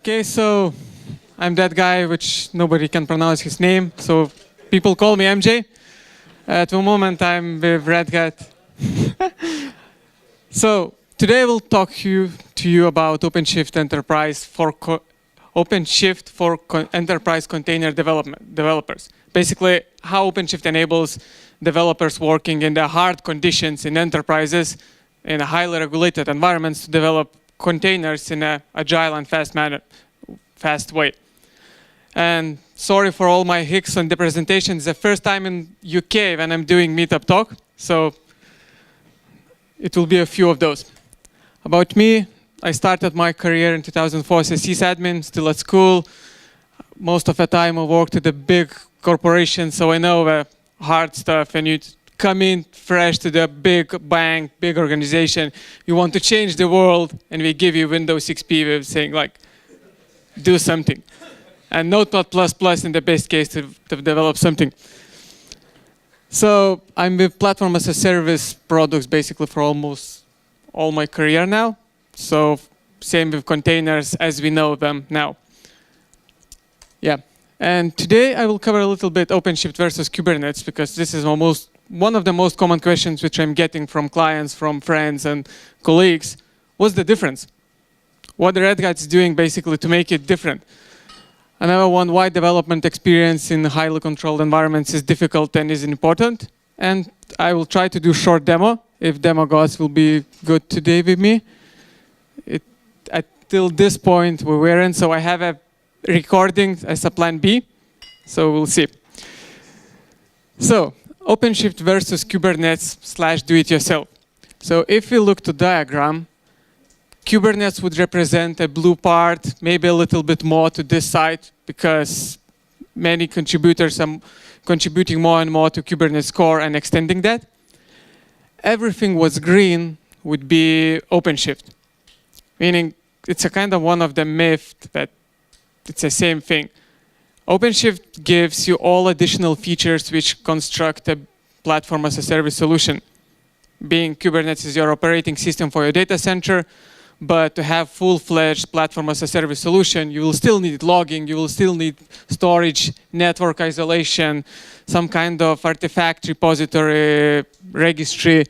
Okay, so I'm that guy which nobody can pronounce his name, so people call me MJ. At the moment, I'm with Red Hat. So today we'll talk to you about OpenShift Enterprise for enterprise container developers. Basically, how OpenShift enables developers working in the hard conditions in enterprises in a highly regulated environments to develop containers in an agile and fast way. And sorry for all my hicks on the presentation. It's the first time in UK when I'm doing meetup talk, so it will be a few of those. About me, I started my career in 2004 as a sysadmin, still at school. Most of the time I worked at a big corporation, so I know the hard stuff. And you come in fresh to the big bank, big organization. You want to change the world, and we give you Windows XP with saying like, do something. And Notepad++ in the best case to develop something. So I'm with platform as a service products basically for almost all my career now. So same with containers as we know them now. Yeah, and today I will cover a little bit OpenShift versus Kubernetes because this is almost one of the most common questions which I'm getting from clients, from friends and colleagues. What's the difference? What the Red Hat is doing basically to make it different. Another one, why development experience in highly controlled environments is difficult and is important. And I will try to do short demo, if demo gods will be good today with me. Till this point we weren't, so I have a recording as a plan B, so we'll see. So, OpenShift versus Kubernetes / do-it-yourself. So if we look to diagram, Kubernetes would represent a blue part, maybe a little bit more to this side, because many contributors are contributing more and more to Kubernetes core and extending that. Everything what's green would be OpenShift, meaning it's a kind of one of the myths that it's the same thing. OpenShift gives you all additional features which construct a platform as a service solution. Being Kubernetes is your operating system for your data center, but to have full-fledged platform as a service solution, you will still need logging, you will still need storage, network isolation, some kind of artifact repository, registry.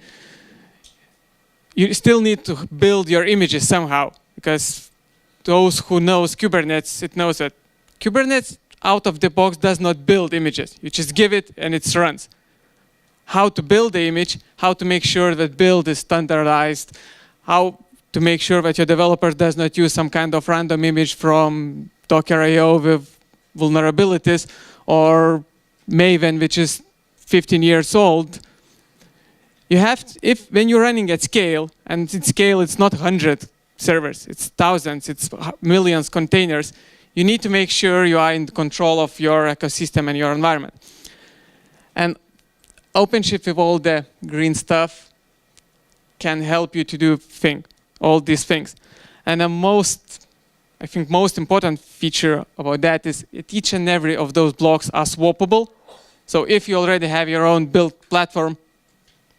You still need to build your images somehow, because those who knows Kubernetes, it knows that Kubernetes out of the box does not build images. You just give it and it runs. How to build the image, how to make sure that build is standardized, how to make sure that your developer does not use some kind of random image from Docker.io with vulnerabilities, or Maven, which is 15 years old. You have to, when you're running at scale, and at scale it's not 100 servers, it's thousands, it's millions containers, you need to make sure you are in control of your ecosystem and your environment. And OpenShift with all the green stuff can help you to do all these things. And the most important feature about that is that each and every of those blocks are swappable. So if you already have your own built platform,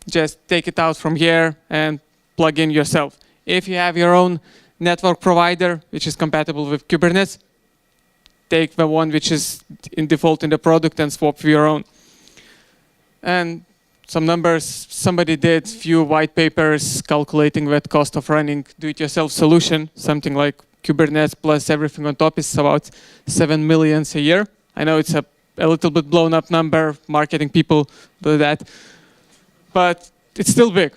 just take it out from here and plug in yourself. If you have your own network provider, which is compatible with Kubernetes, take the one which is in default in the product and swap for your own. And some numbers, somebody did few white papers calculating that cost of running do-it-yourself solution, something like Kubernetes plus everything on top is about 7 million a year. I know it's a little bit blown up number, marketing people do that, but it's still big.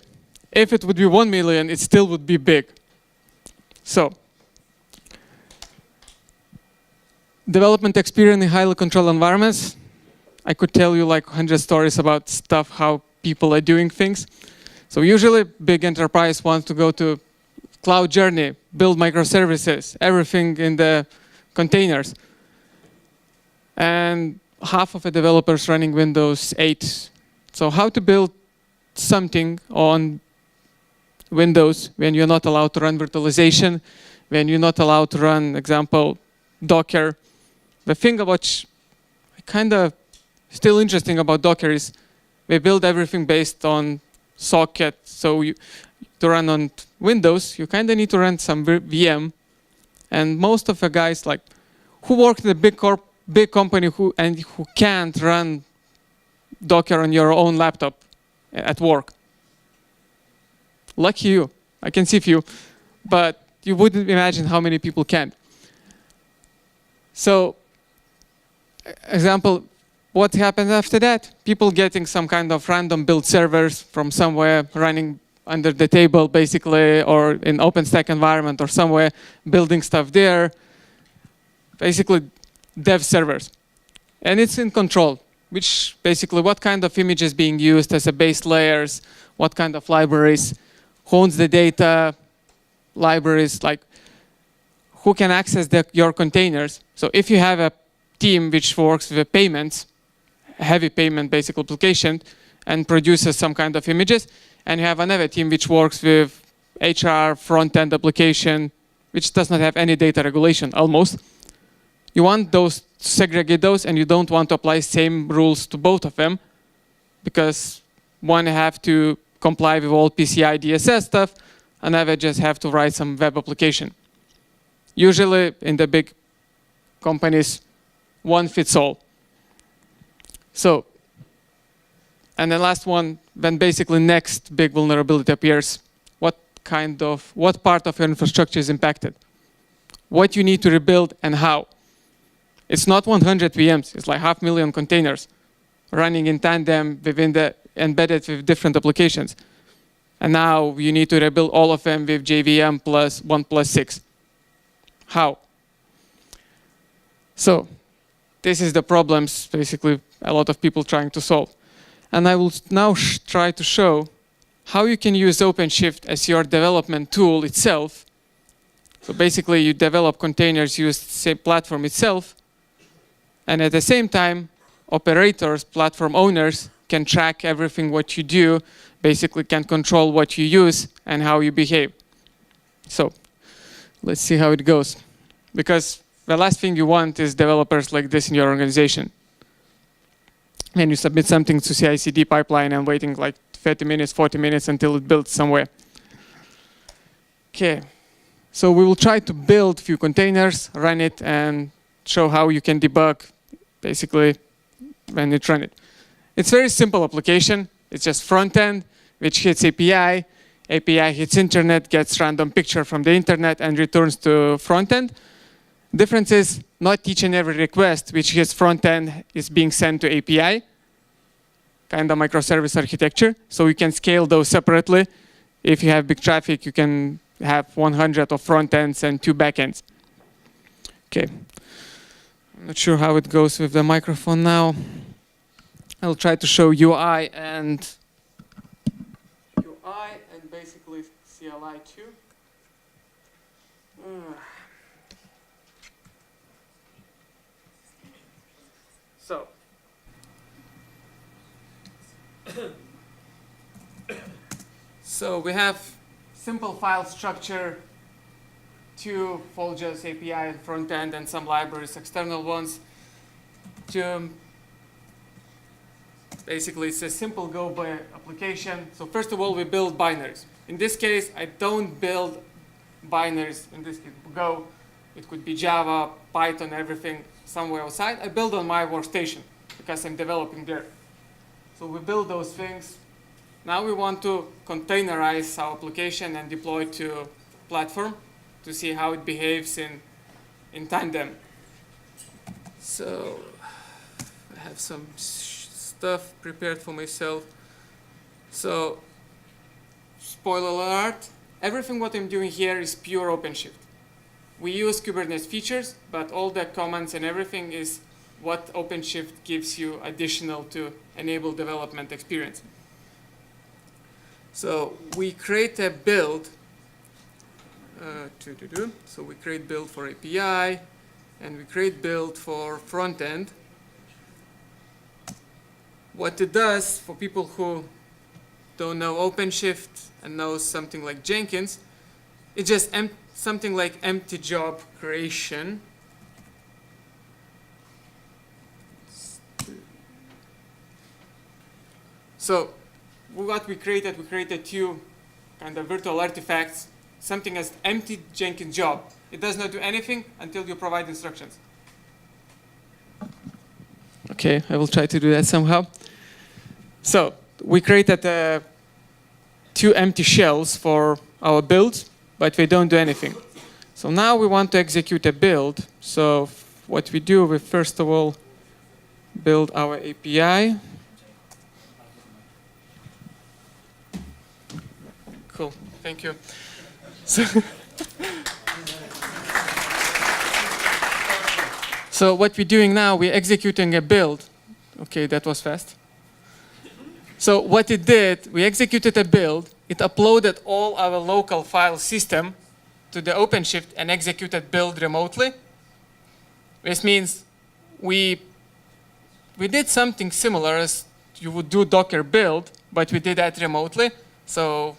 If it would be 1 million, it still would be big. So, development experience in highly controlled environments. I could tell you like 100 stories about stuff, how people are doing things. So usually big enterprise wants to go to cloud journey, build microservices, everything in the containers. And half of the developers running Windows 8. So how to build something on Windows when you're not allowed to run virtualization, when you're not allowed to run, example, Docker. The thing about kind of still interesting about Docker is we build everything based on socket. So to run on Windows, you kind of need to run some VM And most of the guys like who work in a big company who can't run Docker on your own laptop at work. Lucky you. I can see few, but you wouldn't imagine how many people can. So, example, what happens after that? People getting some kind of random build servers from somewhere running under the table, basically, or in OpenStack environment or somewhere, building stuff there. Basically, dev servers. And it's in control, which basically what kind of images being used as a base layers, what kind of libraries, who owns the data, libraries, like who can access your containers. So if you have a team which works with payments, heavy payment basic application, and produces some kind of images, and you have another team which works with HR front-end application, which does not have any data regulation almost. You want those to segregate those, and you don't want to apply same rules to both of them, because one have to comply with all PCI DSS stuff, another just have to write some web application. Usually in the big companies, one fits all. So, and the last one, when basically next big vulnerability appears, what part of your infrastructure is impacted? What you need to rebuild and how? It's not 100 VMs, it's like 500,000 containers running in tandem within the embedded with different applications. And now you need to rebuild all of them with JVM plus 1+6. How? So this is the problems basically a lot of people trying to solve. And I will now try to show how you can use OpenShift as your development tool itself. So basically you develop containers, use the same platform itself, and at the same time, operators, platform owners, can track everything what you do, basically can control what you use and how you behave. So let's see how it goes. Because the last thing you want is developers like this in your organization. And you submit something to CI/CD pipeline and waiting like 30 minutes, 40 minutes until it builds somewhere. Okay, so we will try to build few containers, run it, and show how you can debug basically when you run it. It's very simple application. It's just front end, which hits API. API hits internet, gets random picture from the internet, and returns to front end. Difference is not each and every request which hits front end is being sent to API. Kind of microservice architecture. So you can scale those separately. If you have big traffic, you can have 100 of front ends and 2 back ends. Okay. I'm not sure how it goes with the microphone now. I'll try to show UI and basically CLI too. So we have simple file structure, 2 folders, API and front end, and some libraries, external ones. Basically, it's a simple Go by application. So first of all, we build binaries. In this case, I don't build binaries in this case, Go. It could be Java, Python, everything somewhere outside. I build on my workstation because I'm developing there. So we build those things. Now we want to containerize our application and deploy to platform to see how it behaves in tandem. So I have some stuff prepared for myself. So spoiler alert, everything what I'm doing here is pure OpenShift. We use Kubernetes features, but all the commands and everything is what OpenShift gives you additional to enable development experience. So we create a build. So we create build for API, and we create build for front end. What it does for people who don't know OpenShift and know something like Jenkins, it's just something like empty job creation. So what we created 2 kind of virtual artifacts, something as empty Jenkins job. It does not do anything until you provide instructions. Okay, I will try to do that somehow. So we created 2 empty shells for our build, but we don't do anything. So now we want to execute a build. So what we do, we first of all build our API. Cool, thank you. So what we're doing now, we're executing a build. Okay, that was fast. So what it did, we executed a build. It uploaded all our local file system to the OpenShift and executed build remotely. This means we did something similar as you would do Docker build, but we did that remotely. So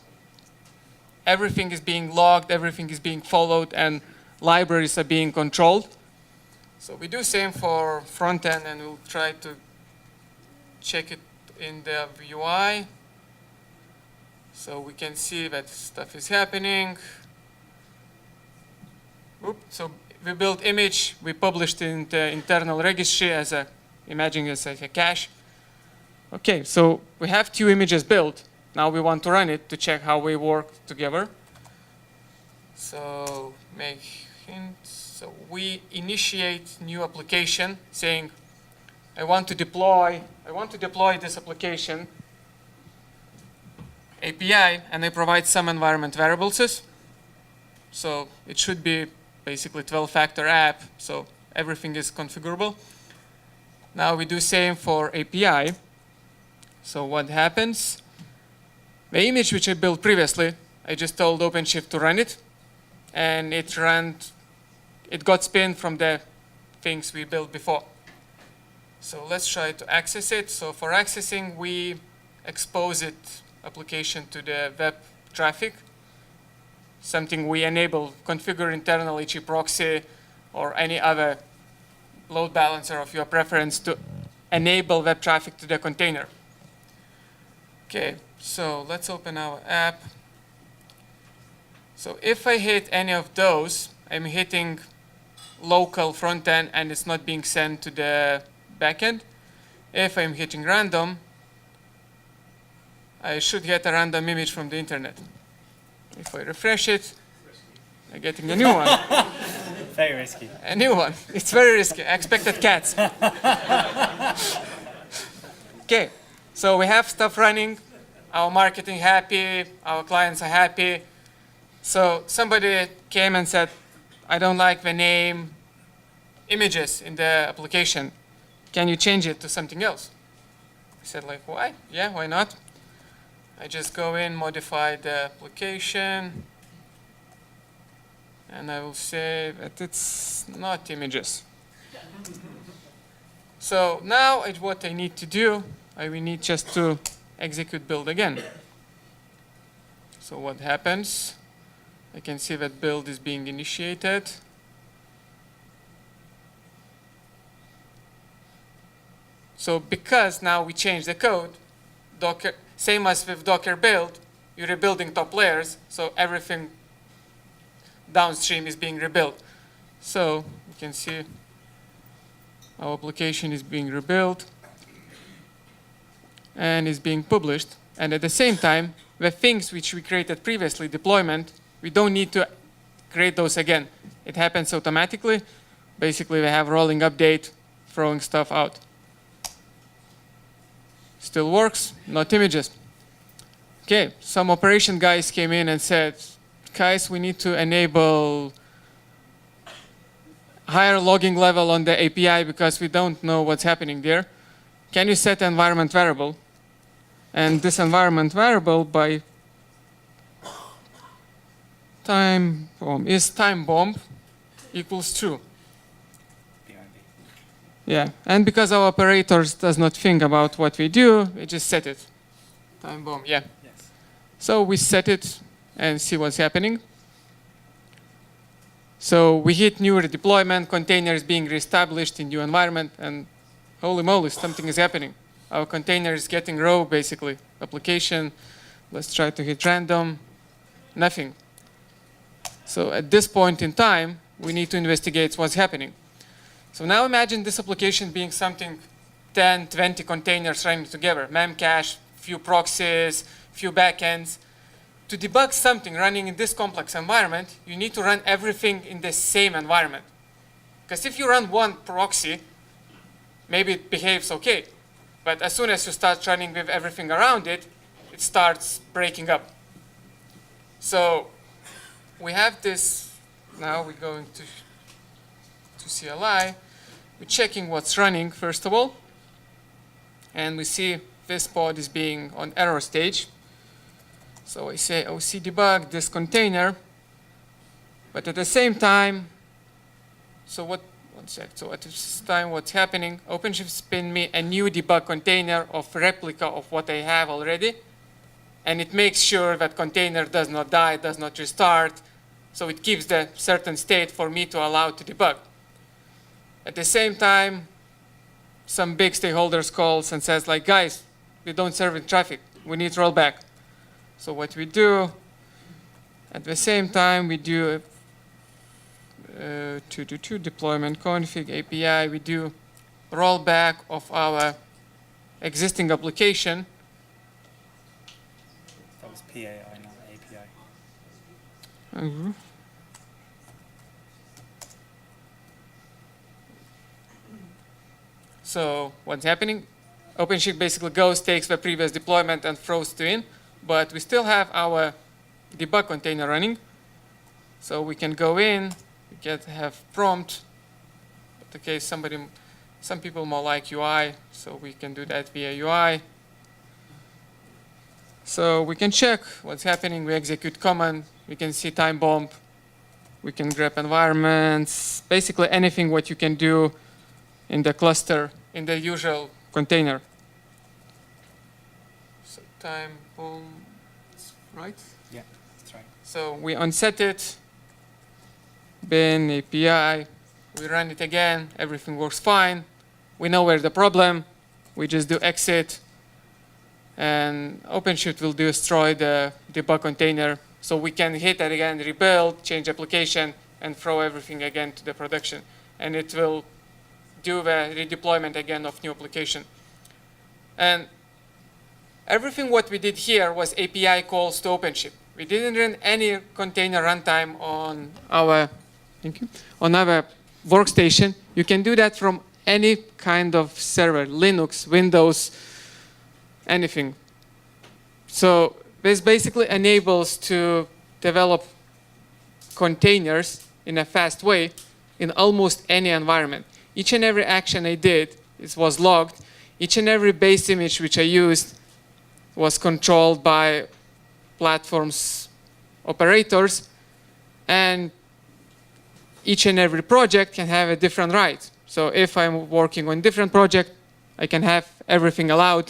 everything is being logged, everything is being followed, and libraries are being controlled. So we do same for front end, and we'll try to check it in the UI. So we can see that stuff is happening. So we built image, we published in the internal registry as imagine as a cache. Okay, so we have 2 images built. Now we want to run it to check how we work together. So make hint. So we initiate new application saying, I want to deploy this application API, and I provide some environment variables. So it should be basically 12-factor app, so everything is configurable. Now we do same for API. So what happens? The image which I built previously, I just told OpenShift to run it, and it got spinned from the things we built before. So let's try to access it. So for accessing, we expose it application to the web traffic, something we enable, configure internal HE proxy or any other load balancer of your preference to enable web traffic to the container. Okay, so let's open our app. So if I hit any of those, I'm hitting local front end and it's not being sent to the backend. If I'm hitting random, I should get a random image from the internet. If I refresh it, I'm getting a new one. Very risky. A new one. It's very risky. I expected cats. Okay, so we have stuff running. Our marketing happy. Our clients are happy. So somebody came and said, I don't like the name images in the application. Can you change it to something else? I said, like, why? Yeah, why not? I just go in, modify the application, and I will say that it's not images. So now what I need to do, I will need just to execute build again. So what happens? I can see that build is being initiated. So because now we changed the code, Docker, same as with Docker build, you're rebuilding top layers, so everything downstream is being rebuilt. So you can see our application is being rebuilt and is being published. And at the same time, the things which we created previously, deployment, we don't need to create those again. It happens automatically. Basically, we have rolling update, throwing stuff out. Still works, not images. Okay, some operation guys came in and said, guys, we need to enable higher logging level on the API because we don't know what's happening there. Can you set an environment variable? And this environment variable by time bomb is time bomb equals true. Yeah, and because our operators does not think about what we do, we just set it. Time bomb, yeah. Yes. So we set it and see what's happening. So we hit new redeployment, container is being reestablished in new environment, and holy moly, something is happening. Our container is getting raw, basically. Application, let's try to hit random, nothing. So at this point in time, we need to investigate what's happening. So now imagine this application being something 10, 20 containers running together, memcache, few proxies, few backends. To debug something running in this complex environment, you need to run everything in the same environment. Because if you run one proxy, maybe it behaves okay. But as soon as you start running with everything around it, it starts breaking up. So we have this. Now we're going to CLI. We're checking what's running, first of all. And we see this pod is being on error stage. So I say OC debug this container. But at the same time, so one sec. So at this time, what's happening? OpenShift spin me a new debug container of replica of what I have already. And it makes sure that container does not die, does not restart. So it keeps the certain state for me to allow to debug. At the same time, some big stakeholders calls and says like, guys, we don't serve in traffic. We need rollback. So what we do, at the same time, we do deployment config API. We do rollback of our existing application. That was PAI, not API. Mm-hmm. So what's happening? OpenShift basically goes, takes the previous deployment and throws to in, but we still have our debug container running. So we can go in, we can have prompt. In case some people more like UI, so we can do that via UI. So we can check what's happening. We execute command. We can see time bomb. We can grab environments. Basically anything what you can do in the cluster, in the usual container. So time bomb, right? Yeah, that's right. So we unset it. Bin API. We run it again. Everything works fine. We know where the problem. We just do exit. And OpenShift will destroy the debug container. So we can hit it again, rebuild, change application, and throw everything again to the production. And it will do the redeployment again of new application. And everything what we did here was API calls to OpenShift. We didn't run any container runtime on our, on our workstation. You can do that from any kind of server, Linux, Windows, anything. So this basically enables to develop containers in a fast way in almost any environment. Each and every action I did was logged. Each and every base image which I used was controlled by platform's operators. And each and every project can have a different right. So if I'm working on a different project, I can have everything allowed.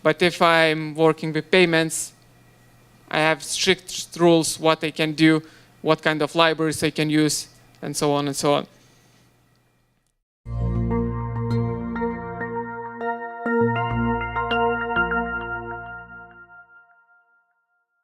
But if I'm working with payments, I have strict rules what I can do, what kind of libraries I can use, and so on and so on.